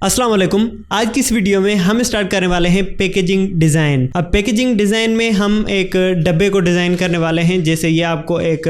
अस्सलाम वालेकुम। आज की इस वीडियो में हम स्टार्ट करने वाले हैं पैकेजिंग डिज़ाइन। अब पैकेजिंग डिज़ाइन में हम एक डब्बे को डिज़ाइन करने वाले हैं। जैसे ये आपको एक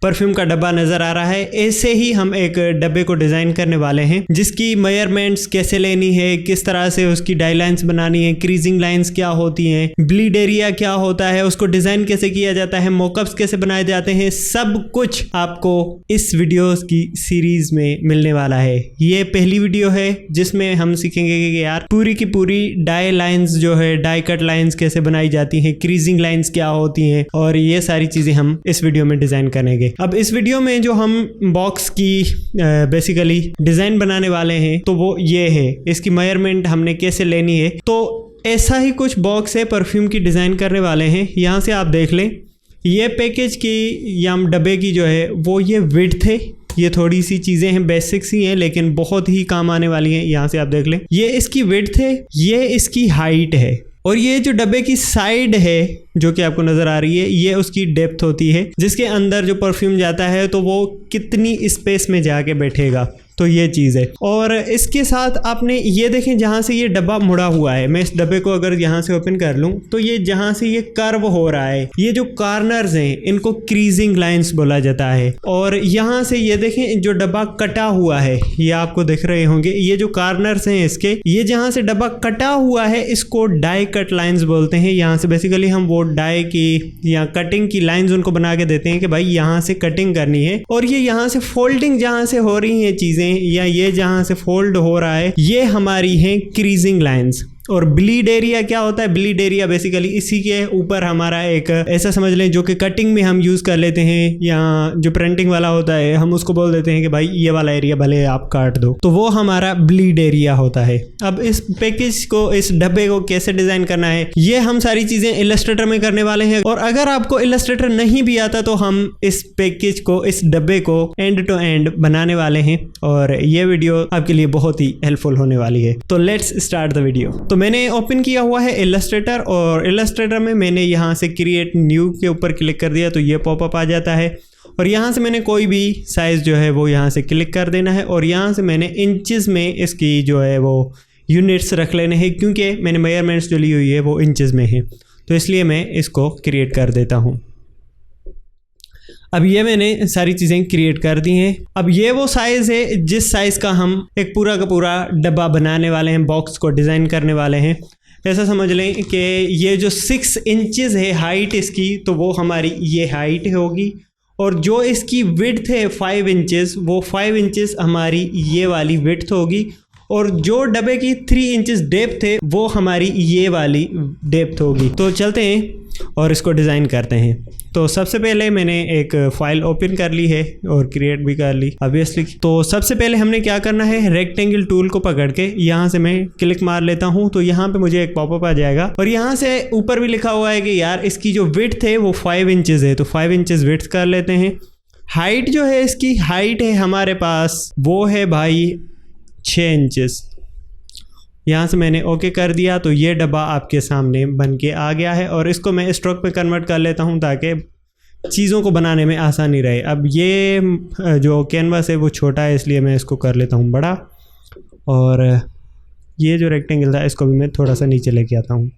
परफ्यूम का डब्बा नज़र आ रहा है, ऐसे ही हम एक डब्बे को डिज़ाइन करने वाले हैं जिसकी मेजरमेंट्स कैसे लेनी है, किस तरह से उसकी डाई लाइन्स बनानी है, क्रीजिंग लाइन्स क्या होती हैं, ब्लीड एरिया क्या होता है, उसको डिज़ाइन कैसे किया जाता है, मॉकअप्स कैसे बनाए जाते हैं, सब कुछ आपको इस वीडियोस की सीरीज़ में मिलने वाला है। ये पहली वीडियो है जिसमें हम सीखेंगे कि यार पूरी की पूरी डाई लाइन्स जो है, डाई कट लाइन्स कैसे बनाई जाती हैं, क्रीजिंग लाइन्स क्या होती हैं, और ये सारी चीज़ें हम इस वीडियो में डिज़ाइन करेंगे। अब इस वीडियो में जो हम बॉक्स की बेसिकली डिज़ाइन बनाने वाले हैं तो वो ये है, इसकी मेजरमेंट हमने कैसे लेनी है। तो ऐसा ही कुछ बॉक्स है परफ्यूम की डिज़ाइन करने वाले हैं। यहाँ से आप देख लें, ये पैकेज की या डब्बे की जो है वो ये विड्थ है। ये थोड़ी सी चीज़ें हैं, बेसिक्स ही हैं, लेकिन बहुत ही काम आने वाली हैं। यहाँ से आप देख लें, ये इसकी विड्थ है, ये इसकी हाइट है, और ये जो डब्बे की साइड है जो कि आपको नज़र आ रही है, ये उसकी डेप्थ होती है जिसके अंदर जो परफ्यूम जाता है तो वो कितनी स्पेस में जाके बैठेगा। तो ये चीज़ है। और इसके साथ आपने ये देखें, जहाँ से ये डब्बा मुड़ा हुआ है, मैं इस डब्बे को अगर यहाँ से ओपन कर लूँ तो ये जहाँ से ये कर्व हो रहा है, ये जो कॉर्नर्स हैं इनको क्रीजिंग लाइंस बोला जाता है। और यहाँ से ये देखें, जो डब्बा कटा हुआ है, ये आपको दिख रहे होंगे, ये जो कॉर्नर्स हैं इसके, ये जहाँ से डब्बा कटा हुआ है इसको डाई कट लाइन्स बोलते हैं। यहाँ से बेसिकली हम वो डाई की या कटिंग की लाइन्स उनको बना के देते हैं कि भाई यहाँ से कटिंग करनी है। और ये यहाँ से फोल्डिंग जहाँ से हो रही है चीज़ें, या ये जहां से फोल्ड हो रहा है, ये हमारी हैं क्रीजिंग लाइंस। और ब्लीड एरिया क्या होता है? ब्लीड एरिया बेसिकली इसी के ऊपर हमारा एक ऐसा समझ लें जो कि कटिंग में हम यूज़ कर लेते हैं, या जो प्रिंटिंग वाला होता है हम उसको बोल देते हैं कि भाई ये वाला एरिया भले आप काट दो, तो वो हमारा ब्लीड एरिया होता है। अब इस पैकेज को, इस डब्बे को कैसे डिज़ाइन करना है, ये हम सारी चीज़ें इलस्ट्रेटर में करने वाले हैं। और अगर आपको इलस्ट्रेटर नहीं भी आता तो हम इस पैकेज को, इस डब्बे को एंड टू एंड बनाने वाले हैं, और ये वीडियो आपके लिए बहुत ही हेल्पफुल होने वाली है। तो लेट्स स्टार्ट द वीडियो। तो मैंने ओपन किया हुआ है इलस्ट्रेटर, और इलस्ट्रेटर में मैंने यहाँ से क्रिएट न्यू के ऊपर क्लिक कर दिया तो ये पॉपअप आ जाता है। और यहाँ से मैंने कोई भी साइज़ जो है वो यहाँ से क्लिक कर देना है, और यहाँ से मैंने इंचेस में इसकी जो है वो यूनिट्स रख लेने हैं, क्योंकि मैंने मेजरमेंट्स जो ली हुई है वो इंचेस में है, तो इसलिए मैं इसको क्रिएट कर देता हूँ। अब ये मैंने सारी चीज़ें क्रिएट कर दी हैं। अब ये वो साइज़ है जिस साइज़ का हम एक पूरा का पूरा डब्बा बनाने वाले हैं, बॉक्स को डिज़ाइन करने वाले हैं। ऐसा समझ लें कि ये जो 6 इंचेस है हाइट इसकी, तो वो हमारी ये हाइट होगी, और जो इसकी विड्थ है 5 इंचेस, वो 5 इंचेस हमारी ये वाली विड्थ होगी, और जो डब्बे की 3 इंचेस डेप्थ है वो हमारी ये वाली डेप्थ होगी। तो चलते हैं और इसको डिज़ाइन करते हैं। तो सबसे पहले मैंने एक फ़ाइल ओपन कर ली है और क्रिएट भी कर ली ऑब्वियसली। तो सबसे पहले हमने क्या करना है, रेक्टेंगल टूल को पकड़ के यहाँ से मैं क्लिक मार लेता हूँ, तो यहाँ पे मुझे एक पॉपअप आ जाएगा, और यहाँ से ऊपर भी लिखा हुआ है कि यार इसकी जो विड्थ है वो 5 इंचेस है, तो 5 इंचेस विड्थ कर लेते हैं। हाइट जो है, इसकी हाइट है हमारे पास, वो है भाई 6 इंचेस। यहाँ से मैंने ओके कर दिया, तो ये डब्बा आपके सामने बन के आ गया है। और इसको मैं स्ट्रोक पे कन्वर्ट कर लेता हूँ ताकि चीज़ों को बनाने में आसानी रहे। अब ये जो कैनवास है वो छोटा है, इसलिए मैं इसको कर लेता हूँ बड़ा, और ये जो रेक्टेंगल था इसको भी मैं थोड़ा सा नीचे लेके आता हूँ।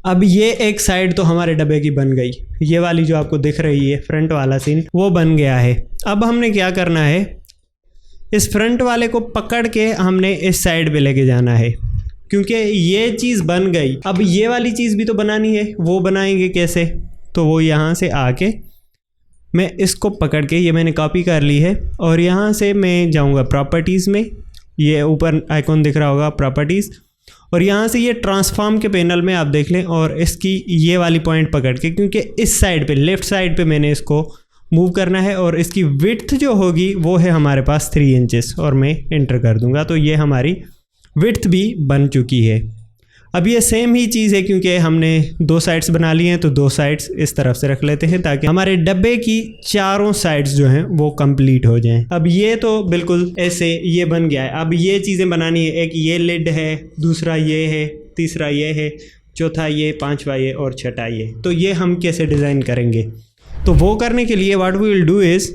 अब ये एक साइड तो हमारे डब्बे की बन गई, ये वाली जो आपको दिख रही है फ्रंट वाला सीन, वो बन गया है। अब हमने क्या करना है, इस फ्रंट वाले को पकड़ के हमने इस साइड पे लेके जाना है, क्योंकि ये चीज़ बन गई। अब ये वाली चीज़ भी तो बनानी है, वो बनाएंगे कैसे? तो वो यहाँ से आके मैं इसको पकड़ के, ये मैंने कॉपी कर ली है, और यहाँ से मैं जाऊँगा प्रॉपर्टीज़ में, ये ऊपर आइकॉन दिख रहा होगा प्रॉपर्टीज़, और यहाँ से ये ट्रांसफॉर्म के पैनल में आप देख लें, और इसकी ये वाली पॉइंट पकड़ के, क्योंकि इस साइड पे, लेफ़्ट साइड पे मैंने इसको मूव करना है, और इसकी विड्थ जो होगी वो है हमारे पास 3 इंचेस, और मैं इंटर कर दूंगा, तो ये हमारी विड्थ भी बन चुकी है। अब ये सेम ही चीज़ है, क्योंकि हमने 2 साइड्स बना लिए हैं, तो 2 साइड्स इस तरफ से रख लेते हैं ताकि हमारे डब्बे की चारों साइड्स जो हैं वो कंप्लीट हो जाएं। अब ये तो बिल्कुल ऐसे ये बन गया है। अब ये चीज़ें बनानी है, एक ये लिड है, दूसरा ये है, तीसरा ये है, चौथा ये, पाँचवा ये, और छठा ये। तो ये हम कैसे डिज़ाइन करेंगे? तो वो करने के लिए what we will do is,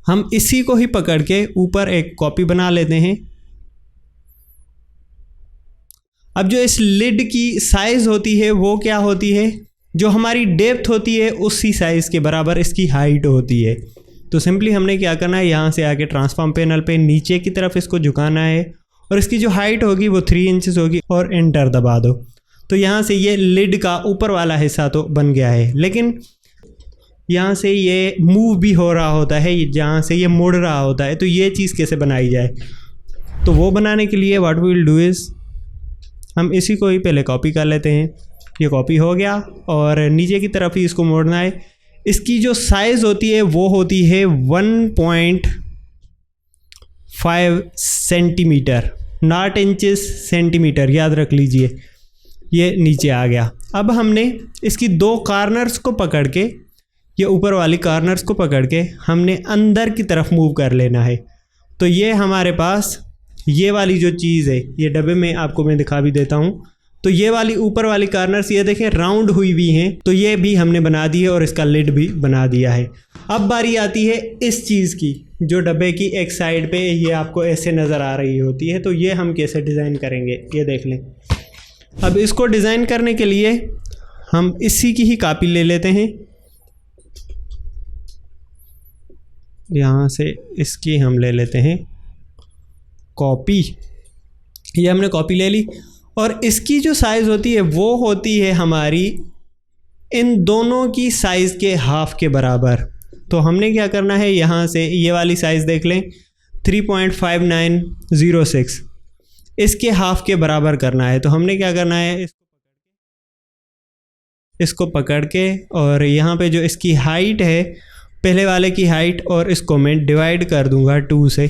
हम इसी को ही पकड़ के ऊपर एक कॉपी बना लेते हैं अब जो इस लिड की साइज़ होती है वो क्या होती है, जो हमारी डेप्थ होती है उसी साइज़ के बराबर इसकी हाइट होती है। तो सिंपली हमने क्या करना है, यहाँ से आके ट्रांसफॉर्म पैनल पे नीचे की तरफ इसको झुकाना है और इसकी जो हाइट होगी वो 3 इंचेस होगी और एंटर दबा दो। तो यहाँ से ये लिड का ऊपर वाला हिस्सा तो बन गया है, लेकिन यहाँ से ये मूव भी हो रहा होता है, जहाँ से ये मुड़ रहा होता है। तो ये चीज़ कैसे बनाई जाए, तो वो बनाने के लिए what we will do is हम इसी को ही पहले कॉपी कर लेते हैं। ये कॉपी हो गया और नीचे की तरफ ही इसको मोड़ना है। इसकी जो साइज़ होती है वो होती है 1.5 सेंटीमीटर, नॉट इंचेस, सेंटीमीटर, याद रख लीजिए। ये नीचे आ गया। अब हमने इसकी 2 कॉर्नर्स को पकड़ के, ये ऊपर वाली कॉर्नर्स को पकड़ के हमने अंदर की तरफ मूव कर लेना है। तो ये हमारे पास ये वाली जो चीज़ है, ये डब्बे में आपको मैं दिखा भी देता हूँ। तो ये वाली ऊपर वाली कॉर्नर्स ये देखें राउंड हुई हुई हैं, तो ये भी हमने बना दी है और इसका लिड भी बना दिया है। अब बारी आती है इस चीज़ की, जो डब्बे की एक साइड पे ये आपको ऐसे नज़र आ रही होती है। तो ये हम कैसे डिज़ाइन करेंगे ये देख लें। अब इसको डिज़ाइन करने के लिए हम इसी की ही कॉपी ले लेते हैं। यहाँ से इसकी हम ले लेते हैं कॉपी। ये हमने कॉपी ले ली और इसकी जो साइज़ होती है वो होती है हमारी इन दोनों की साइज़ के हाफ के बराबर। तो हमने क्या करना है, यहाँ से ये वाली साइज़ देख लें 3.5906, इसके हाफ के बराबर करना है। तो हमने क्या करना है, इसको पकड़ के और यहाँ पे जो इसकी हाइट है पहले वाले की हाइट, और इसको मैं डिवाइड कर दूंगा 2 से।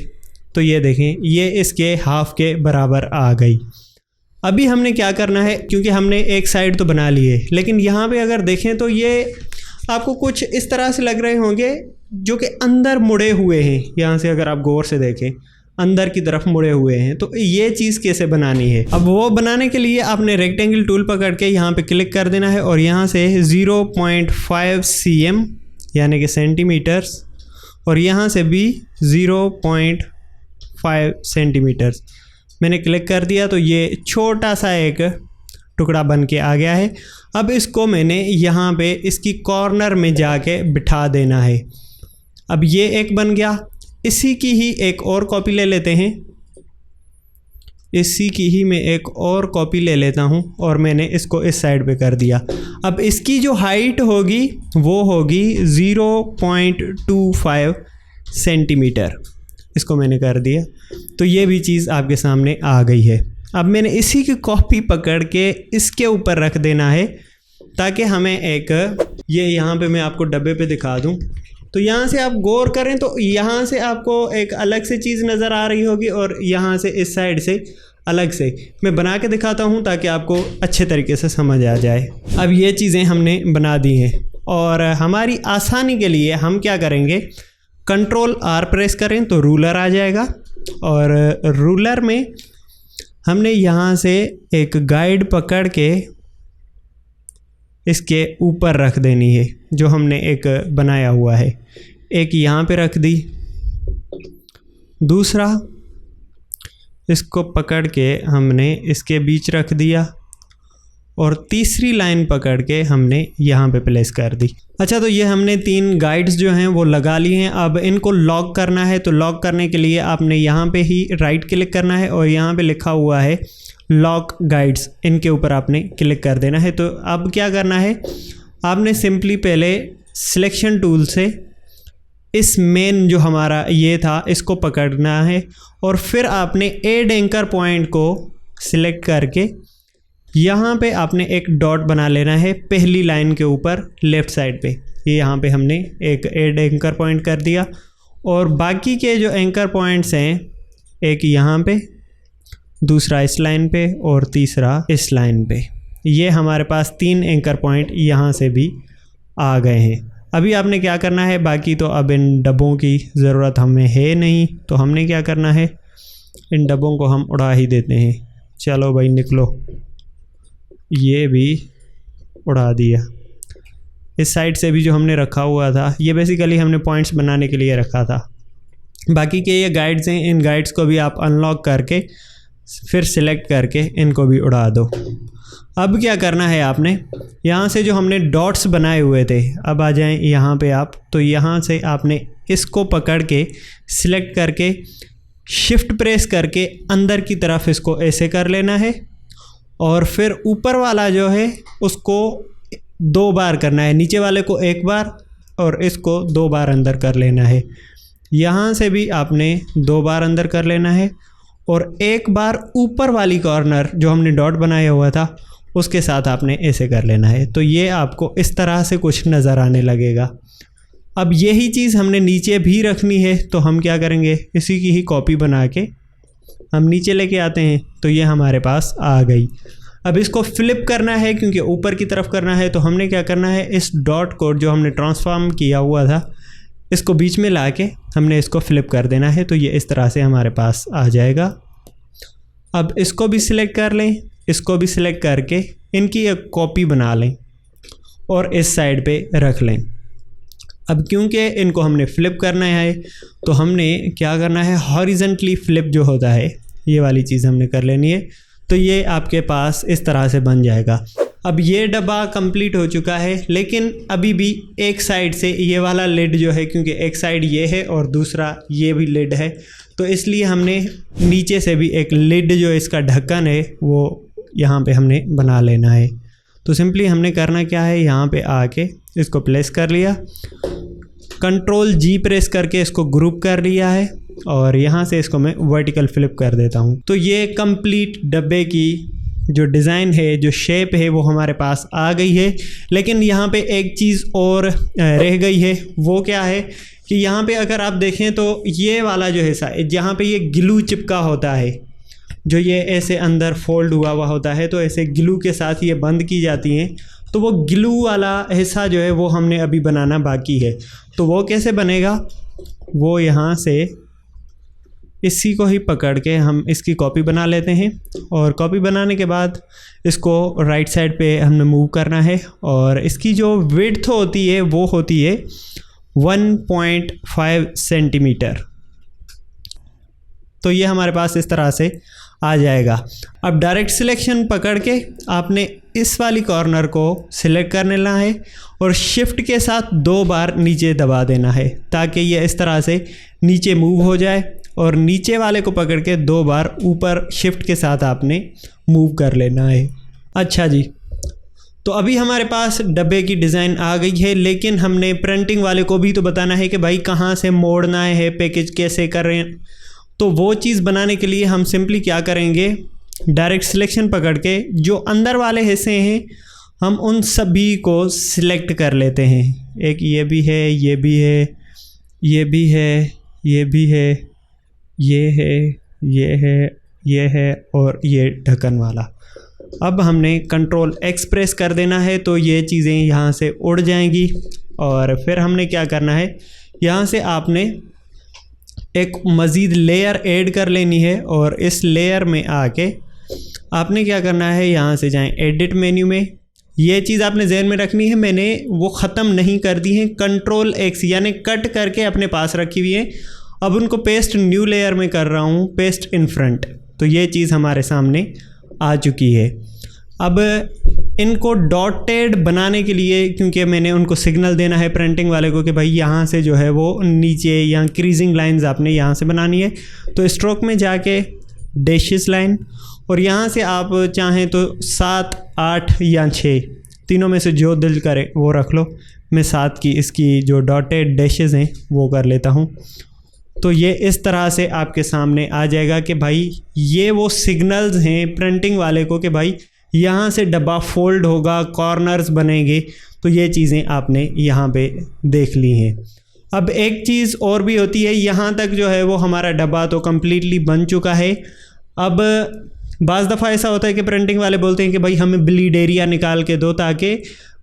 तो ये देखें ये इसके हाफ के बराबर आ गई। अभी हमने क्या करना है, क्योंकि हमने एक साइड तो बना ली है, लेकिन यहाँ पे अगर देखें तो ये आपको कुछ इस तरह से लग रहे होंगे जो कि अंदर मुड़े हुए हैं। यहाँ से अगर आप गौर से देखें अंदर की तरफ मुड़े हुए हैं। तो ये चीज़ कैसे बनानी है, अब वो बनाने के लिए आपने रेक्टेंगल टूल पकड़ के यहाँ पे क्लिक कर देना है और यहाँ से 0.5 cm यानी कि सेंटीमीटर्स, और यहाँ से भी 0.5 सेंटीमीटर्स मैंने क्लिक कर दिया। तो ये छोटा सा एक टुकड़ा बन के आ गया है। अब इसको मैंने यहाँ पे इसकी कॉर्नर में जाके बिठा देना है। अब ये एक बन गया। इसी की ही एक और कॉपी ले लेते हैं, इसी की ही मैं एक और कॉपी ले लेता हूँ और मैंने इसको इस साइड पे कर दिया। अब इसकी जो हाइट होगी वो होगी 0.25 सेंटीमीटर, इसको मैंने कर दिया। तो ये भी चीज़ आपके सामने आ गई है। अब मैंने इसी की कॉपी पकड़ के इसके ऊपर रख देना है ताकि हमें एक, ये यहाँ पे मैं आपको डब्बे पे दिखा दूँ। तो यहाँ से आप गौर करें तो यहाँ से आपको एक अलग से चीज़ नज़र आ रही होगी और यहाँ से इस साइड से अलग से। मैं बना के दिखाता हूँ ताकि आपको अच्छे तरीके से समझ आ जाए। अब ये चीज़ें हमने बना दी हैं और हमारी आसानी के लिए हम क्या करेंगे, Ctrl+R प्रेस करें तो रूलर आ जाएगा और रूलर में हमने यहाँ से एक गाइड पकड़ के इसके ऊपर रख देनी है जो हमने एक बनाया हुआ है। एक यहाँ पे रख दी, दूसरा इसको पकड़ के हमने इसके बीच रख दिया और तीसरी लाइन पकड़ के हमने यहाँ पे प्लेस कर दी। अच्छा, तो ये हमने 3 गाइड्स जो हैं वो लगा लिए हैं। अब इनको लॉक करना है, तो लॉक करने के लिए आपने यहाँ पे ही राइट क्लिक करना है और यहाँ पे लिखा हुआ है लॉक गाइड्स, इनके ऊपर आपने क्लिक कर देना है। तो अब क्या करना है, आपने सिंपली पहले सिलेक्शन टूल से इस मेन जो हमारा ये था इसको पकड़ना है और फिर आपने ऐड एंकर पॉइंट को सिलेक्ट करके यहाँ पे आपने एक डॉट बना लेना है पहली लाइन के ऊपर लेफ़्ट साइड पे। ये यहाँ पे हमने एक ऐड एंकर पॉइंट कर दिया और बाकी के जो एंकर पॉइंट्स हैं, एक यहाँ पे, दूसरा इस लाइन पे और तीसरा इस लाइन पे, ये हमारे पास 3 एंकर पॉइंट यहाँ से भी आ गए हैं। अभी आपने क्या करना है, बाकी तो अब इन डब्बों की ज़रूरत हमें है नहीं, तो हमने क्या करना है, इन डब्बों को हम उड़ा ही देते हैं। चलो भाई निकलो, ये भी उड़ा दिया। इस साइड से भी जो हमने रखा हुआ था, ये बेसिकली हमने पॉइंट्स बनाने के लिए रखा था। बाकी के ये गाइड्स हैं, इन गाइड्स को भी आप अनलॉक करके फिर सिलेक्ट करके इनको भी उड़ा दो। अब क्या करना है आपने, यहाँ से जो हमने डॉट्स बनाए हुए थे, अब आ जाएं यहाँ पे आप, तो यहाँ से आपने इसको पकड़ के सिलेक्ट करके शिफ्ट प्रेस करके अंदर की तरफ इसको ऐसे कर लेना है और फिर ऊपर वाला जो है उसको 2 बार करना है, नीचे वाले को 1 बार और इसको 2 बार अंदर कर लेना है। यहाँ से भी आपने 2 बार अंदर कर लेना है और 1 बार ऊपर वाली कॉर्नर जो हमने डॉट बनाया हुआ था उसके साथ आपने ऐसे कर लेना है। तो ये आपको इस तरह से कुछ नज़र आने लगेगा। अब यही चीज़ हमने नीचे भी रखनी है, तो हम क्या करेंगे, इसी की ही कॉपी बना के हम नीचे लेके आते हैं, तो ये हमारे पास आ गई। अब इसको फ्लिप करना है क्योंकि ऊपर की तरफ करना है, तो हमने क्या करना है, इस डॉट को जो हमने ट्रांसफॉर्म किया हुआ था इसको बीच में ला के हमने इसको फ्लिप कर देना है, तो ये इस तरह से हमारे पास आ जाएगा। अब इसको भी सिलेक्ट कर लें, इसको भी सिलेक्ट करके इनकी एक कॉपी बना लें और इस साइड पे रख लें। अब क्योंकि इनको हमने फ्लिप करना है तो हमने क्या करना है, हॉरिजेंटली फ्लिप जो होता है ये वाली चीज़ हमने कर लेनी है, तो ये आपके पास इस तरह से बन जाएगा। अब ये डब्बा कंप्लीट हो चुका है, लेकिन अभी भी एक साइड से ये वाला लिड जो है, क्योंकि एक साइड ये है और दूसरा ये भी लिड है, तो इसलिए हमने नीचे से भी एक लिड जो इसका ढक्कन है वो यहाँ पे हमने बना लेना है। तो सिंपली हमने करना क्या है, यहाँ पे आके इसको प्लेस कर लिया, कंट्रोल जी प्रेस करके इसको ग्रुप कर लिया है और यहाँ से इसको मैं वर्टिकल फ्लिप कर देता हूँ। तो ये कंप्लीट डब्बे की जो डिज़ाइन है, जो शेप है वो हमारे पास आ गई है। लेकिन यहाँ पे एक चीज़ और रह गई है, वो क्या है कि यहाँ पे अगर आप देखें तो ये वाला जो हिस्सा है जहाँ पे ये ग्लू चिपका होता है, जो ये ऐसे अंदर फोल्ड हुआ होता है, तो ऐसे ग्लू के साथ ये बंद की जाती हैं, तो वो ग्लू वाला हिस्सा जो है वो हमने अभी बनाना बाकी है। तो वो कैसे बनेगा, वो यहाँ से इसी को ही पकड़ के हम इसकी कॉपी बना लेते हैं और कॉपी बनाने के बाद इसको राइट साइड पे हमने मूव करना है और इसकी जो विड्थ होती है वो होती है 1.5 सेंटीमीटर। तो ये हमारे पास इस तरह से आ जाएगा। अब डायरेक्ट सिलेक्शन पकड़ के आपने इस वाली कॉर्नर को सिलेक्ट कर लेना है और शिफ्ट के साथ 2 बार नीचे दबा देना है ताकि ये इस तरह से नीचे मूव हो जाए और नीचे वाले को पकड़ के 2 बार ऊपर शिफ्ट के साथ आपने मूव कर लेना है। अच्छा जी, तो अभी हमारे पास डब्बे की डिज़ाइन आ गई है, लेकिन हमने प्रिंटिंग वाले को भी तो बताना है कि भाई कहाँ से मोड़ना है, पैकेज कैसे कर रहे हैं। तो वो चीज़ बनाने के लिए हम सिंपली क्या करेंगे, डायरेक्ट सिलेक्शन पकड़ के जो अंदर वाले हिस्से हैं हम उन सभी को सिलेक्ट कर लेते हैं। एक ये भी है, ये भी है, ये भी है, ये भी है, ये है, ये है, ये है और ये ढक्कन वाला। अब हमने कंट्रोल एक्स प्रेस कर देना है तो ये चीज़ें यहाँ से उड़ जाएंगी और फिर हमने क्या करना है, यहाँ से आपने एक मज़ीद लेयर ऐड कर लेनी है और इस लेयर में आके आपने क्या करना है, यहाँ से जाएं एडिट मेन्यू में। ये चीज़ आपने ज़हन में रखनी है, मैंने वो ख़त्म नहीं कर दी है, कंट्रोल एक्स यानी कट करके अपने पास रखी हुई है। अब उनको पेस्ट न्यू लेयर में कर रहा हूँ, पेस्ट इन फ्रंट। तो ये चीज़ हमारे सामने आ चुकी है। अब इनको डॉटेड बनाने के लिए, क्योंकि मैंने उनको सिग्नल देना है प्रिंटिंग वाले को कि भाई यहाँ से जो है वो नीचे या क्रीजिंग लाइंस आपने यहाँ से बनानी है, तो स्ट्रोक में जाके डैशेस लाइन और यहाँ से आप चाहें तो 7, 8 या 6 तीनों में से जो दिल करे वो रख लो। मैं 7 की इसकी जो डॉटेड डैशेस हैं वो कर लेता हूँ। तो ये इस तरह से आपके सामने आ जाएगा कि भाई ये वो सिग्नल्स हैं प्रिंटिंग वाले को कि भाई यहाँ से डब्बा फोल्ड होगा, कॉर्नर्स बनेंगे। तो ये चीज़ें आपने यहाँ पे देख ली हैं। अब एक चीज़ और भी होती है, यहाँ तक जो है वो हमारा डब्बा तो कम्प्लीटली बन चुका है। अब बाज़ दफ़ा ऐसा होता है कि प्रिंटिंग वाले बोलते हैं कि भाई हमें ब्लीड एरिया निकाल के दो ताकि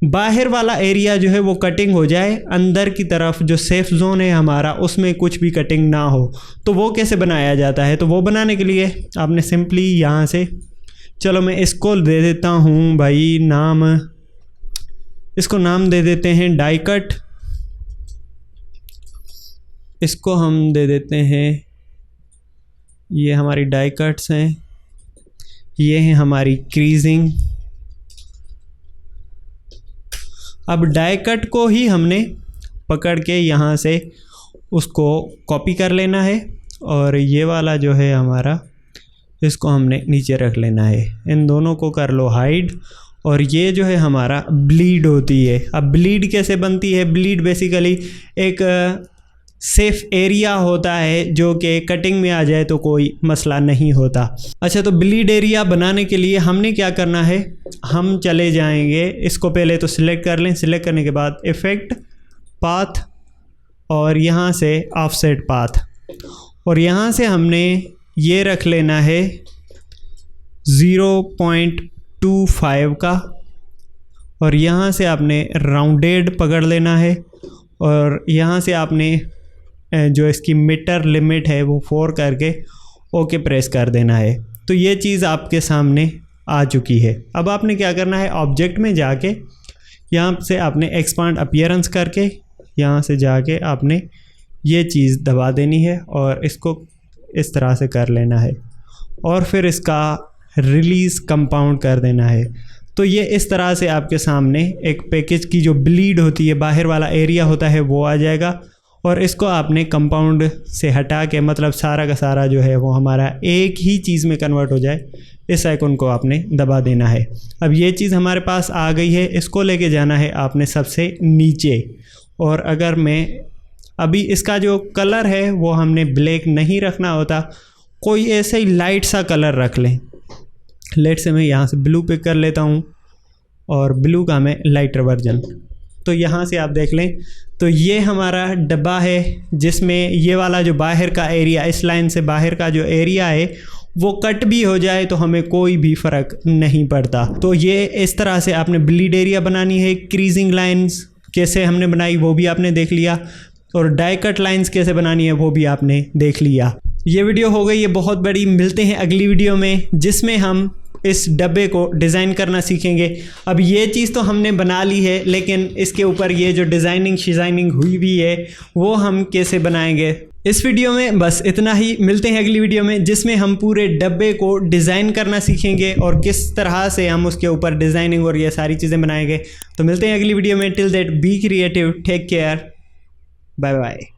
बाहर वाला एरिया जो है वो कटिंग हो जाए, अंदर की तरफ जो सेफ़ जोन है हमारा उसमें कुछ भी कटिंग ना हो। तो वो कैसे बनाया जाता है, तो वो बनाने के लिए आपने सिंपली यहाँ से, चलो मैं इसको दे देता हूँ भाई नाम, इसको नाम दे देते हैं डाई कट। इसको हम दे देते हैं, ये हमारी डाई कट्स हैं, ये है हमारी क्रीजिंग। अब डाई कट को ही हमने पकड़ के यहाँ से उसको कॉपी कर लेना है और ये वाला जो है हमारा, इसको हमने नीचे रख लेना है। इन दोनों को कर लो हाइड। और ये जो है हमारा ब्लीड होती है। अब ब्लीड कैसे बनती है? ब्लीड बेसिकली एक सेफ एरिया होता है जो कि कटिंग में आ जाए तो कोई मसला नहीं होता। अच्छा, तो ब्लीड एरिया बनाने के लिए हमने क्या करना है, हम चले जाएंगे, इसको पहले तो सिलेक्ट कर लें। सिलेक्ट करने के बाद इफ़ेक्ट, पाथ और यहाँ से ऑफसेट पाथ, और यहाँ से हमने ये रख लेना है 0.25 का, और यहाँ से आपने राउंडेड पकड़ लेना है, और यहाँ से आपने जो इसकी मीटर लिमिट है वो 4 करके ओके प्रेस कर देना है। तो ये चीज़ आपके सामने आ चुकी है। अब आपने क्या करना है, ऑब्जेक्ट में जाके यहाँ से आपने एक्सपांड अपीयरेंस करके यहाँ से जाके आपने ये चीज़ दबा देनी है और इसको इस तरह से कर लेना है, और फिर इसका रिलीज़ कंपाउंड कर देना है। तो ये इस तरह से आपके सामने एक पैकेज की जो ब्लीड होती है, बाहर वाला एरिया होता है, वो आ जाएगा। और इसको आपने कंपाउंड से हटा के, मतलब सारा का सारा जो है वो हमारा एक ही चीज़ में कन्वर्ट हो जाए, इस आइकन को आपने दबा देना है। अब ये चीज़ हमारे पास आ गई है, इसको लेके जाना है आपने सबसे नीचे। और अगर मैं अभी इसका जो कलर है वो हमने ब्लैक नहीं रखना होता, कोई ऐसे ही लाइट सा कलर रख लें। लेट से मैं यहाँ से ब्लू पिक कर लेता हूँ और ब्लू का मैं लाइटर वर्जन। तो यहाँ से आप देख लें, तो ये हमारा डब्बा है जिसमें ये वाला जो बाहर का एरिया, इस लाइन से बाहर का जो एरिया है वो कट भी हो जाए तो हमें कोई भी फ़र्क नहीं पड़ता। तो ये इस तरह से आपने ब्लीड एरिया बनानी है। क्रीजिंग लाइंस कैसे हमने बनाई वो भी आपने देख लिया, और डाई कट लाइंस कैसे बनानी है वो भी आपने देख लिया। ये वीडियो हो गई है बहुत बड़ी। मिलते हैं अगली वीडियो में जिसमें हम इस डब्बे को डिज़ाइन करना सीखेंगे। अब ये चीज़ तो हमने बना ली है, लेकिन इसके ऊपर ये जो डिज़ाइनिंग हुई भी है वो हम कैसे बनाएंगे। इस वीडियो में बस इतना ही। मिलते हैं अगली वीडियो में जिसमें हम पूरे डब्बे को डिज़ाइन करना सीखेंगे और किस तरह से हम उसके ऊपर डिज़ाइनिंग और ये सारी चीज़ें बनाएंगे। तो मिलते हैं अगली वीडियो में। Till that be creative, take care, bye bye.